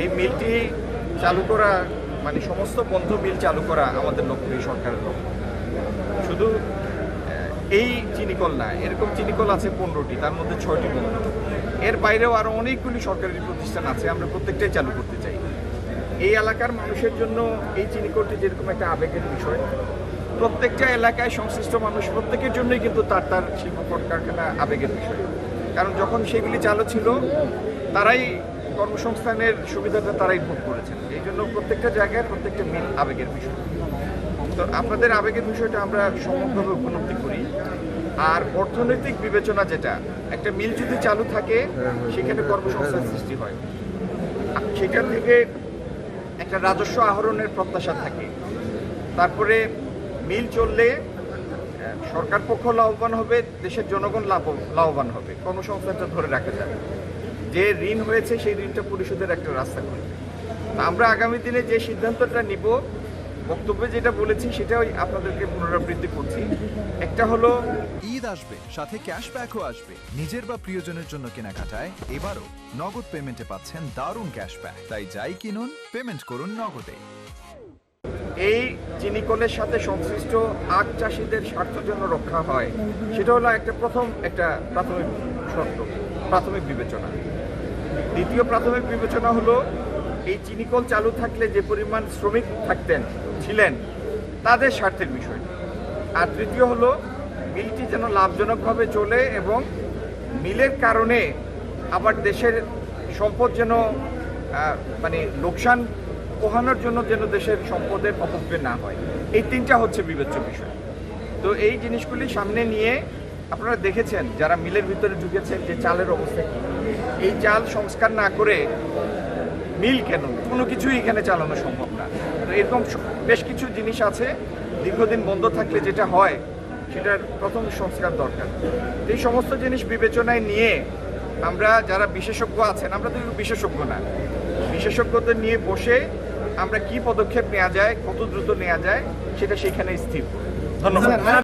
এই মিলটি চালু করা মানে সমস্ত বন্ধ মিল চালু করা আমাদের লক্ষ্য, এই সরকারের লক্ষ্য। শুধু এই চিনিকল না, এরকম চিনিকল আছে 15টি, তার মধ্যে 6টি বন্ধ। এর বাইরেও আরও অনেকগুলি সরকারি প্রতিষ্ঠান আছে, আমরা প্রত্যেকটাই চালু করতে চাই। এই এলাকার মানুষের জন্য এই চিনিকলটি যেরকম একটা আবেগের বিষয়, প্রত্যেকটা এলাকায় সংশ্লিষ্ট মানুষ প্রত্যেকের জন্যই কিন্তু তার তার শিল্প কারখানা আবেগের বিষয়। কারণ যখন সেগুলি চালু ছিল তারাই কর্মসংস্থানের সুবিধাটা তারাই ভোগ করেছেন। এই জন্য প্রত্যেকটা জায়গায় প্রত্যেকটা মিল আবেগের বিষয়। তো আপনাদের আবেগের বিষয়টা আমরা সম্যকভাবে উপলব্ধি করি। আর অর্থনৈতিক বিবেচনা যেটা, একটা মিল যদি চালু থাকে সেখানে কর্মসংস্থান সৃষ্টি হয়, সেখান থেকে একটা রাজস্ব আহরণের প্রত্যাশা থাকে। তারপরে মিল চললে সরকার পক্ষ লাভবান হবে, দেশের জনগণ লাভবান হবে, কর্মসংস্থানটা ধরে রাখা যাবে। যে ঋণ হয়েছে সেই ঋণটা পরিশোধের একটা রাস্তা করবে। আমরা আগামী দিনে যে সিদ্ধান্তটা নিব, বক্তব্যে যেটা বলেছি সেটাই আপনাদেরকে পুনরাবৃত্তি করছি। একটা হলো ঈদ আসবে, সাথে ক্যাশব্যাকও আসবে। নিজের বা প্রিয়জনের জন্য কেনাকাটায় এবারও নগদ পেমেন্টে পাচ্ছেন দারুণ ক্যাশব্যাক। তাই যাই কিনুন, পেমেন্ট করুন নগদে। এই চিনিকলের সাথে সংশ্লিষ্ট আখ চাষিদের স্বার্থ যেন রক্ষা হয়, সেটা হলো একটা প্রাথমিক শর্ত, প্রাথমিক বিবেচনা। দ্বিতীয় প্রাথমিক বিবেচনা হলো এই চিনিকল চালু থাকলে যে পরিমাণ শ্রমিক ছিলেন তাদের স্বার্থের বিষয়। আর তৃতীয় হলো মিলটি যেন লাভজনকভাবে চলে এবং মিলের কারণে আবার দেশের সম্পদ যেন মানে লোকসান পোহানোর জন্য যেন দেশের সম্পদের অপব্যয় না হয়। এই তিনটা হচ্ছে বিবেচ্য বিষয়। তো এই জিনিসগুলি সামনে নিয়ে আপনারা দেখেছেন যারা মিলের ভিতরে ঢুকেছেন যে চালের অবস্থা কী। এই চাল সংস্কার না করে মিল কেন, কোনো কিছুই এখানে চালানো সম্ভব না। তো এরকম বেশ কিছু জিনিস আছে, দীর্ঘদিন বন্ধ থাকলে যেটা হয় সেটার প্রথম সংস্কার দরকার। এই সমস্ত জিনিস বিবেচনায় নিয়ে আমরা যারা বিশেষজ্ঞ আছেন, আমরা তো বিশেষজ্ঞ না, বিশেষজ্ঞদের নিয়ে বসে আমরা কি পদক্ষেপ নেওয়া যায়, কত দ্রুত নেওয়া যায় সেটা সেখানে স্থির। ধন্যবাদ।